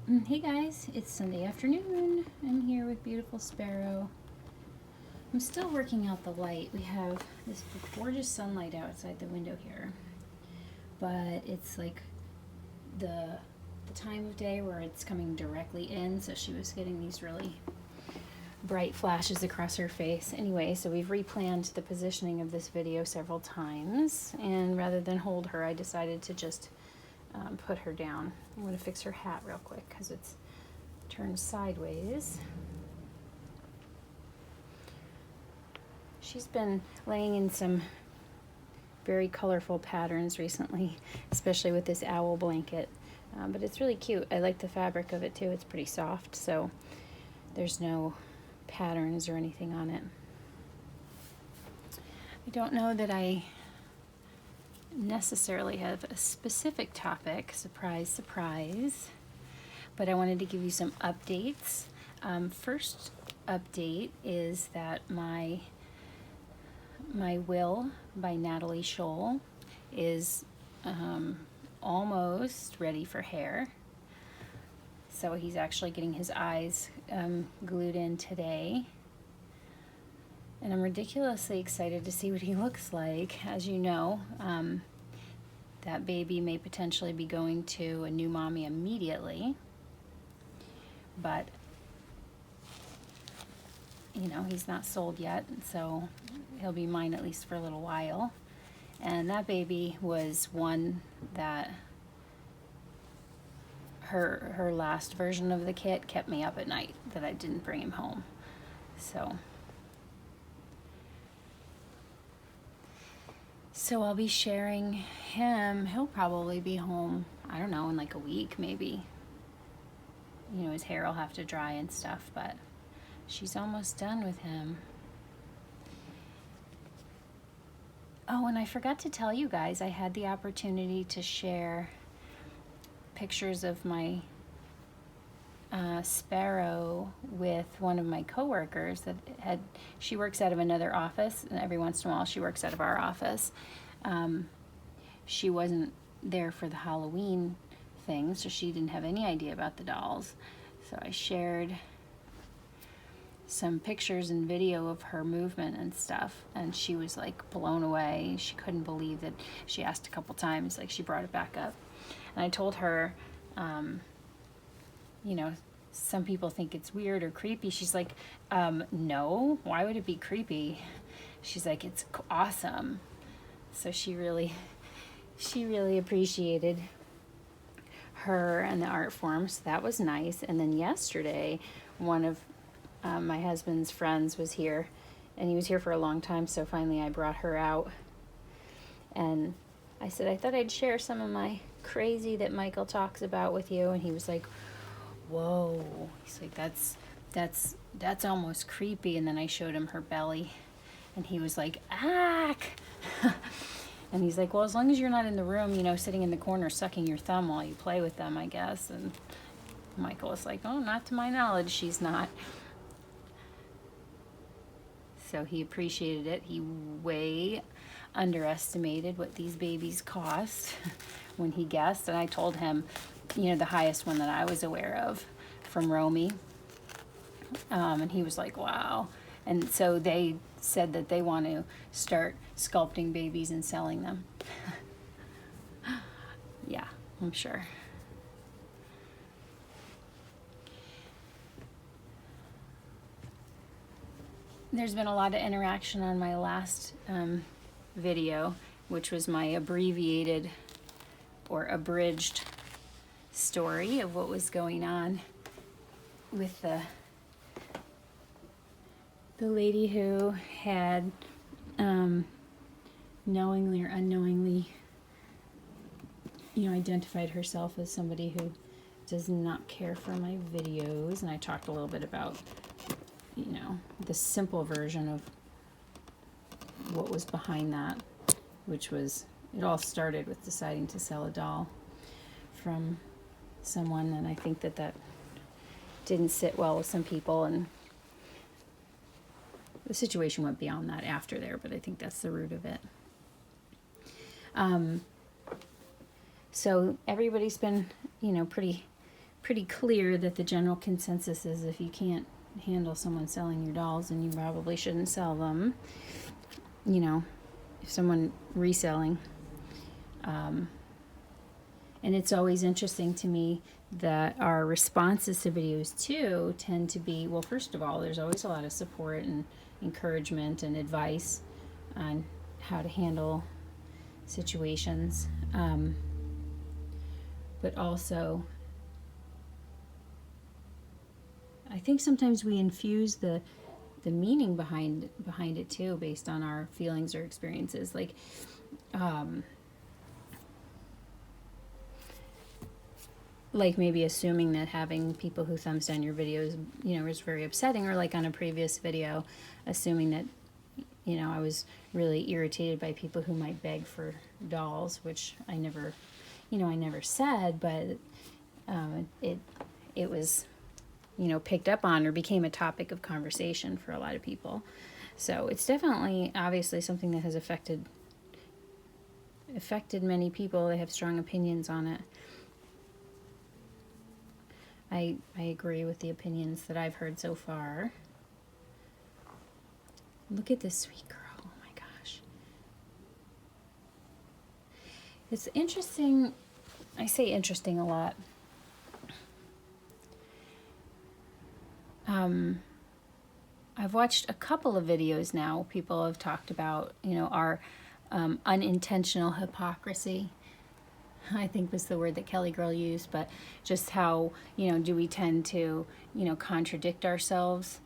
Hey guys, it's Sunday afternoon. I'm here with beautiful Sparrow. I'm still working out the light. We have this gorgeous sunlight outside the window here, but it's like the time of day where it's coming directly in, so she was getting these really bright flashes across her face. Anyway, so we've replanned the positioning of this video several times, and rather than hold her, I decided to just put her down. I'm going to fix her hat real quick because it's turned sideways. She's been laying in some very colorful patterns recently, especially with this owl blanket, but it's really cute. I like the fabric of it too. It's pretty soft, so there's no patterns or anything on it. I don't know that I necessarily have a specific topic, surprise, surprise, but I wanted to give you some updates. First update is that my Will by Natalie Scholl is almost ready for hair. So he's actually getting his eyes glued in today. And I'm ridiculously excited to see what he looks like. As you know, that baby may potentially be going to a new mommy immediately. But, you know, he's not sold yet, so he'll be mine at least for a little while. And that baby was one that her last version of the kit kept me up at night, that I didn't bring him home. So I'll be sharing him. He'll probably be home, I don't know, in like a week maybe. You know, his hair will have to dry and stuff, but she's almost done with him. Oh, and I forgot to tell you guys, I had the opportunity to share pictures of my Sparrow with one of my coworkers that she works out of another office, and every once in a while she works out of our office. She wasn't there for the Halloween thing, so she didn't have any idea about the dolls. So I shared some pictures and video of her movement and stuff, and she was like blown away. She couldn't believe that. She asked a couple times, like she brought it back up, and I told her, you know, some people think it's weird or creepy. She's like, no, why would it be creepy? She's like, it's awesome. So she really appreciated her and the art form, so that was nice. And then yesterday, one of my husband's friends was here, and he was here for a long time, so finally I brought her out. And I said, I thought I'd share some of my crazy that Michael talks about with you. And he was like, whoa. He's like, that's almost creepy. And then I showed him her belly, and he was like, ack. And he's like, well, as long as you're not in the room, you know, sitting in the corner sucking your thumb while you play with them, I guess. And Michael was like, oh, not to my knowledge, she's not. So he appreciated it. He way underestimated what these babies cost when he guessed. And I told him, you know, the highest one that I was aware of from Romy. And he was like, wow. And so they said that they want to start sculpting babies and selling them. Yeah, I'm sure. There's been a lot of interaction on my last video, which was my abbreviated or abridged story of what was going on with the lady who had knowingly or unknowingly, you know, identified herself as somebody who does not care for my videos. And I talked a little bit about, you know, the simple version of what was behind that, which was, it all started with deciding to sell a doll from someone, and I think that didn't sit well with some people, and the situation went beyond that after there, but I think that's the root of it. So everybody's been, you know, pretty pretty clear that the general consensus is if you can't handle someone selling your dolls, then you probably shouldn't sell them. You know, if someone reselling. And it's always interesting to me that our responses to videos too tend to be, well, first of all, there's always a lot of support and encouragement and advice on how to handle situations. But also, I think sometimes we infuse the meaning behind it too, based on our feelings or experiences. Like maybe assuming that having people who thumbs down your videos, is very upsetting, or like on a previous video, assuming that, I was really irritated by people who might beg for dolls, which I never said, but it was, picked up on or became a topic of conversation for a lot of people. So it's definitely, obviously, something that has affected many people. They have strong opinions on it. I agree with the opinions that I've heard so far. Look at this sweet girl. Oh my gosh. It's interesting. I say interesting a lot. I've watched a couple of videos now. People have talked about, our unintentional hypocrisy, I think was the word that Kelly Girl used, but just how, do we tend to, contradict ourselves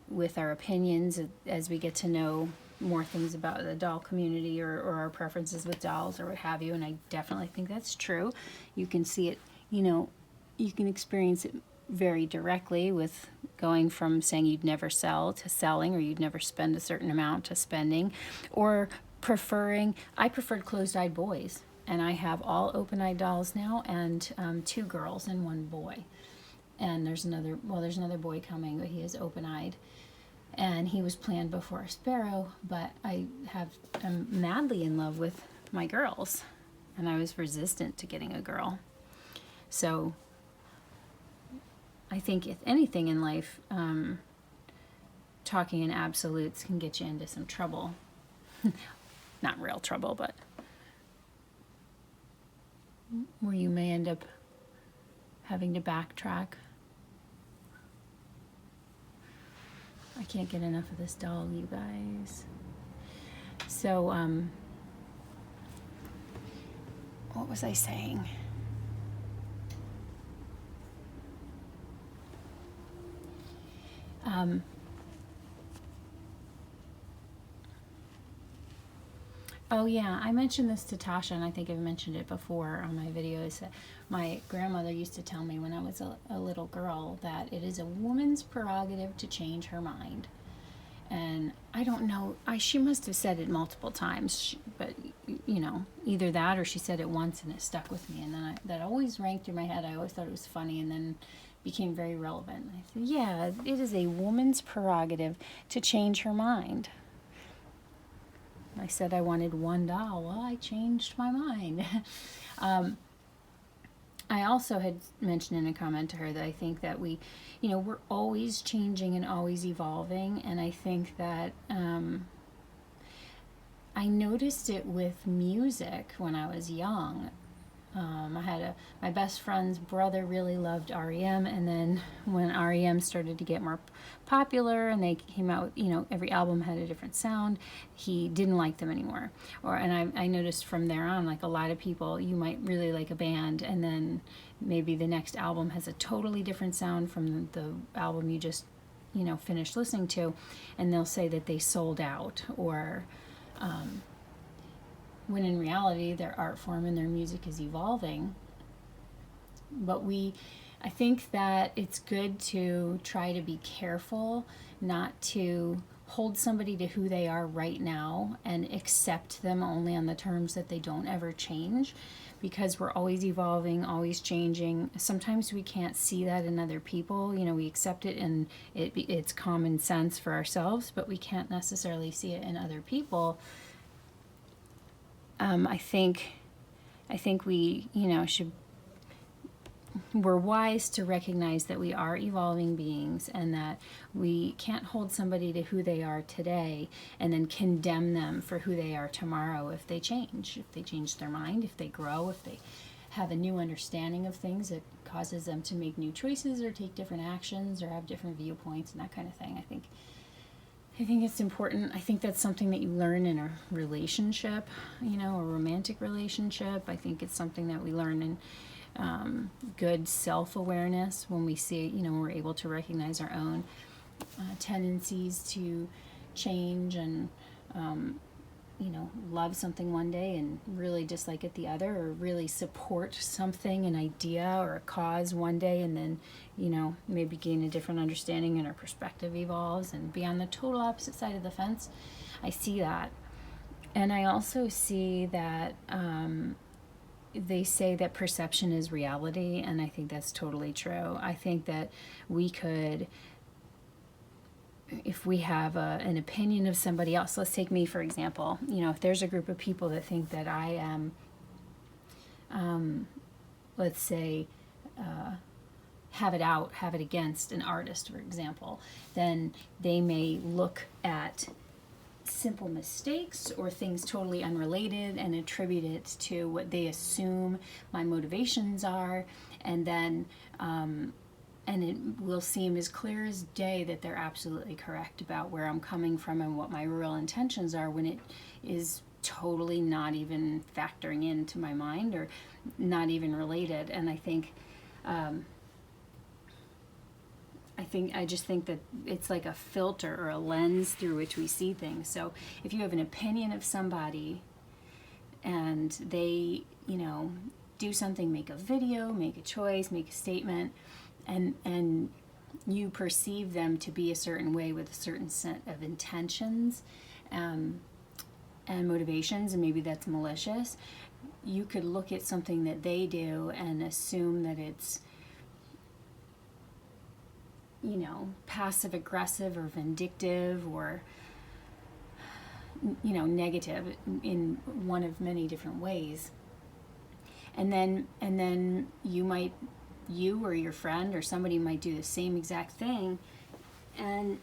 with our opinions as we get to know more things about the doll community or our preferences with dolls or what have you. And I definitely think that's true. You can see it, you can experience it very directly with going from saying you'd never sell to selling, or you'd never spend a certain amount to spending, or I preferred closed-eyed boys. And I have all open-eyed dolls now, and 2 girls and 1 boy. And there's another boy coming, but he is open-eyed. And he was planned before a sparrow, but I'm madly in love with my girls. And I was resistant to getting a girl. So I think if anything in life, talking in absolutes can get you into some trouble. Not real trouble, but where you may end up having to backtrack. I can't get enough of this doll, you guys. So, what was I saying? Oh yeah, I mentioned this to Tasha, and I think I've mentioned it before on my videos. My grandmother used to tell me when I was a little girl that it is a woman's prerogative to change her mind. And I don't know, she must have said it multiple times, but either that or she said it once and it stuck with me. And then that always rang through my head. I always thought it was funny, and then became very relevant. I said, yeah, it is a woman's prerogative to change her mind. I said I wanted 1 doll. Well, I changed my mind. I also had mentioned in a comment to her that I think that we're always changing and always evolving. And I think that I noticed it with music when I was young. I had my best friend's brother really loved REM, and then when REM started to get more popular and they came out, every album had a different sound, he didn't like them anymore. And I noticed from there on, like a lot of people, you might really like a band, and then maybe the next album has a totally different sound from the album you just, finished listening to, and they'll say that they sold out, or when in reality their art form and their music is evolving. But I think that it's good to try to be careful not to hold somebody to who they are right now and accept them only on the terms that they don't ever change, because we're always evolving, always changing. Sometimes we can't see that in other people. We accept it and it's common sense for ourselves, but we can't necessarily see it in other people. I think we, should we're wise to recognize that we are evolving beings, and that we can't hold somebody to who they are today and then condemn them for who they are tomorrow if they change their mind, if they grow, if they have a new understanding of things that causes them to make new choices or take different actions or have different viewpoints and that kind of thing. I think it's important. I think that's something that you learn in a relationship, a romantic relationship. I think it's something that we learn in good self-awareness when we see, we're able to recognize our own tendencies to change and, love something one day and really dislike it the other, or really support something, an idea or a cause one day, and then, maybe gain a different understanding and our perspective evolves and be on the total opposite side of the fence. I see that. And I also see that, they say that perception is reality, and I think that's totally true. I think that we could, if we have an opinion of somebody else, let's take me for example, if there's a group of people that think that I am, let's say, have it against an artist, for example, then they may look at simple mistakes or things totally unrelated and attribute it to what they assume my motivations are, and then and it will seem as clear as day that they're absolutely correct about where I'm coming from and what my real intentions are, when it is totally not even factoring into my mind or not even related. And I just think that it's like a filter or a lens through which we see things. So if you have an opinion of somebody and they, do something, make a video, make a choice, make a statement, and you perceive them to be a certain way with a certain set of intentions and motivations, and maybe that's malicious, you could look at something that they do and assume that it's, passive aggressive or vindictive or, negative in one of many different ways. And then you or your friend or somebody might do the same exact thing, and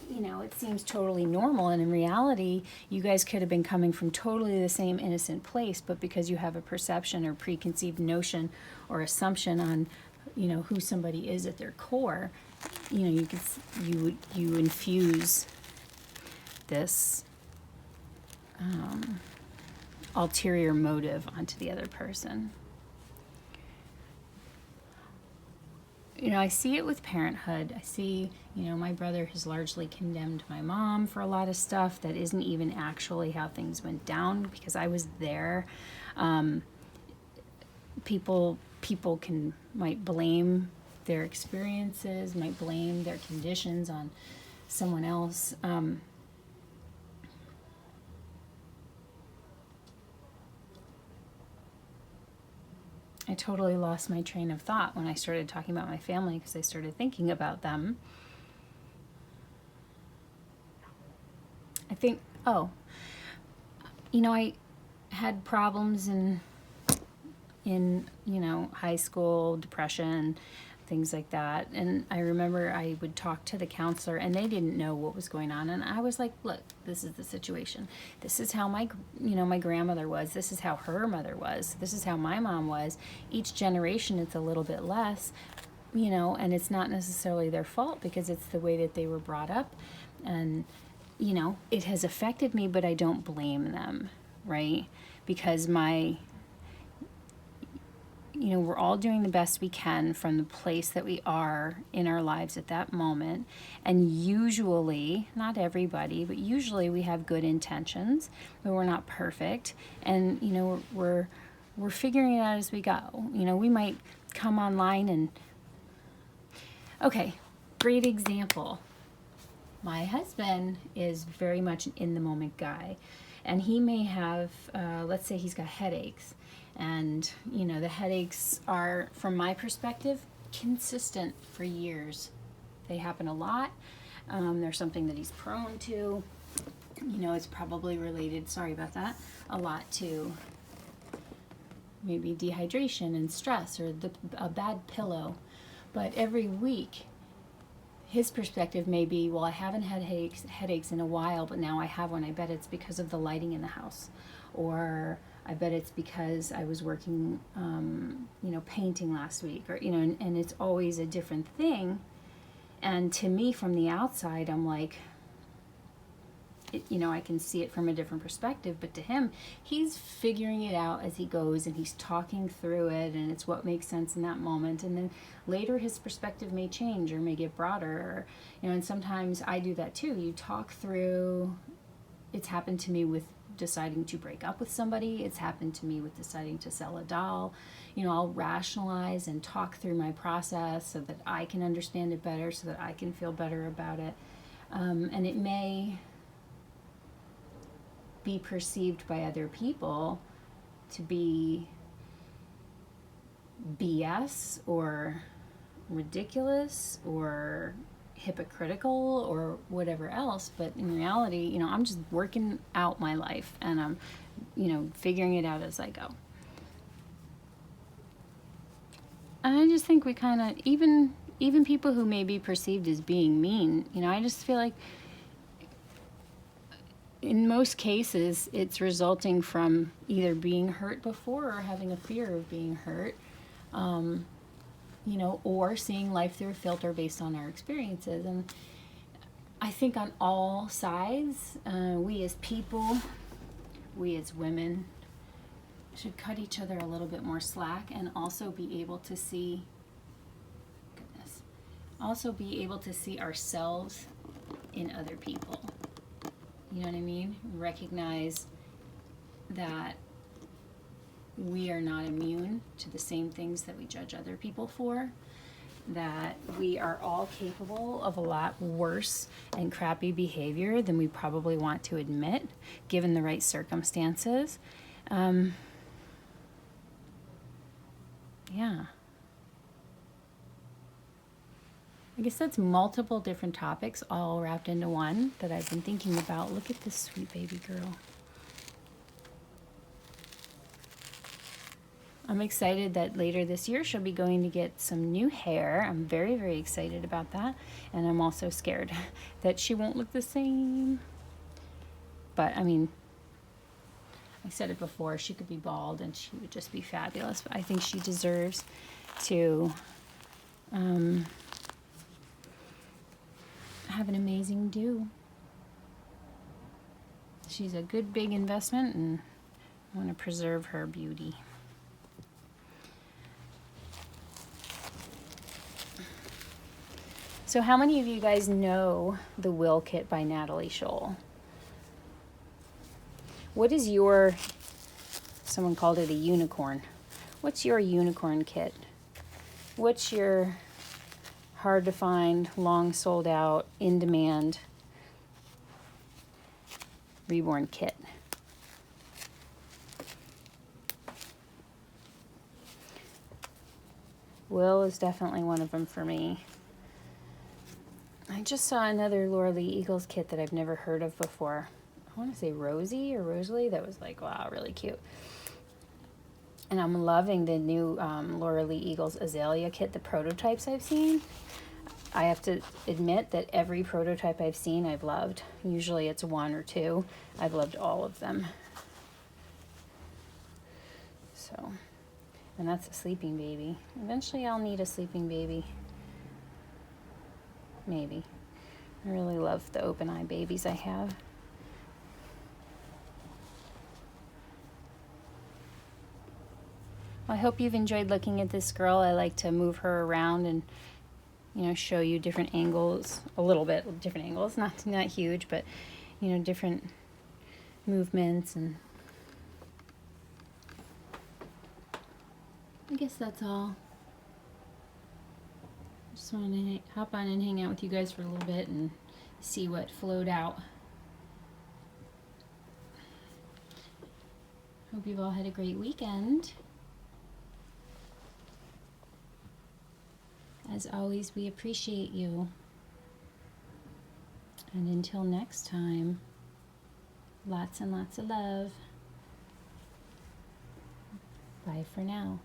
it seems totally normal, and in reality you guys could have been coming from totally the same innocent place, but because you have a perception or preconceived notion or assumption on who somebody is at their core, you infuse this ulterior motive onto the other person. I see it with parenthood. I see, my brother has largely condemned my mom for a lot of stuff that isn't even actually how things went down, because I was there. People might blame their experiences, might blame their conditions on someone else. I totally lost my train of thought when I started talking about my family, because I started thinking about them. I think, I had problems in high school, depression, things like that. And I remember I would talk to the counselor, and they didn't know what was going on. And I was like, look, this is the situation. This is how my grandmother was. This is how her mother was. This is how my mom was. Each generation, it's a little bit less, and it's not necessarily their fault, because it's the way that they were brought up. And, it has affected me, but I don't blame them, right? Because we're all doing the best we can from the place that we are in our lives at that moment. And usually, not everybody, but usually we have good intentions, but we're not perfect. And, we're figuring it out as we go. We might come online and, okay, great example. My husband is very much an in-the-moment guy. And he may have, let's say he's got headaches. And, the headaches are, from my perspective, consistent for years. They happen a lot. They're something that he's prone to. It's probably related, sorry about that, a lot to maybe dehydration and stress or a bad pillow. But every week, his perspective may be, well, I haven't had headaches in a while, but now I have one. I bet it's because of the lighting in the house. Or I bet it's because I was working, painting last week. Or, and it's always a different thing. And to me, from the outside, I'm like, I can see it from a different perspective, but to him, he's figuring it out as he goes, and he's talking through it, and it's what makes sense in that moment. And then later his perspective may change or may get broader, or, and sometimes I do that too. You talk through, it's happened to me with deciding to break up with somebody. It's happened to me with deciding to sell a doll. I'll rationalize and talk through my process so that I can understand it better, so that I can feel better about it. And it may be perceived by other people to be BS or ridiculous or hypocritical or whatever else, but in reality, I'm just working out my life, and I'm, figuring it out as I go. And I just think we kind of, even people who may be perceived as being mean, I just feel like in most cases, it's resulting from either being hurt before or having a fear of being hurt, or seeing life through a filter based on our experiences. And I think on all sides, we as people, we as women, should cut each other a little bit more slack, and also be able to see, ourselves in other people. You know what I mean? Recognize that we are not immune to the same things that we judge other people for, that we are all capable of a lot worse and crappy behavior than we probably want to admit, given the right circumstances. Yeah. I guess that's multiple different topics all wrapped into one that I've been thinking about. Look at this sweet baby girl. I'm excited that later this year she'll be going to get some new hair. I'm very, very excited about that. And I'm also scared that she won't look the same. But, I said it before, she could be bald and she would just be fabulous. But I think she deserves to have an amazing do. She's a good big investment, and I want to preserve her beauty. So how many of you guys know the Will Kit by Natalie Scholl? What is your, someone called it a unicorn. What's your unicorn kit? What's your hard to find, long sold out, in demand Reborn kit? Will is definitely one of them for me. I just saw another Laura Lee Eagles kit that I've never heard of before. I want to say Rosie or Rosalie. That was like, wow, really cute. And I'm loving the new Laura Lee Eagles Azalea kit, the prototypes I've seen. I have to admit that every prototype I've seen I've loved. Usually it's one or two. I've loved all of them. So, and that's a sleeping baby. Eventually I'll need a sleeping baby. Maybe. I really love the open eye babies I have. Well, I hope you've enjoyed looking at this girl. I like to move her around and show you different angles, a little bit different angles, not huge, but different movements. And I guess that's all. Just wanted to hop on and hang out with you guys for a little bit and see what flowed out. Hope you've all had a great weekend. As always, we appreciate you. And until next time, lots and lots of love. Bye for now.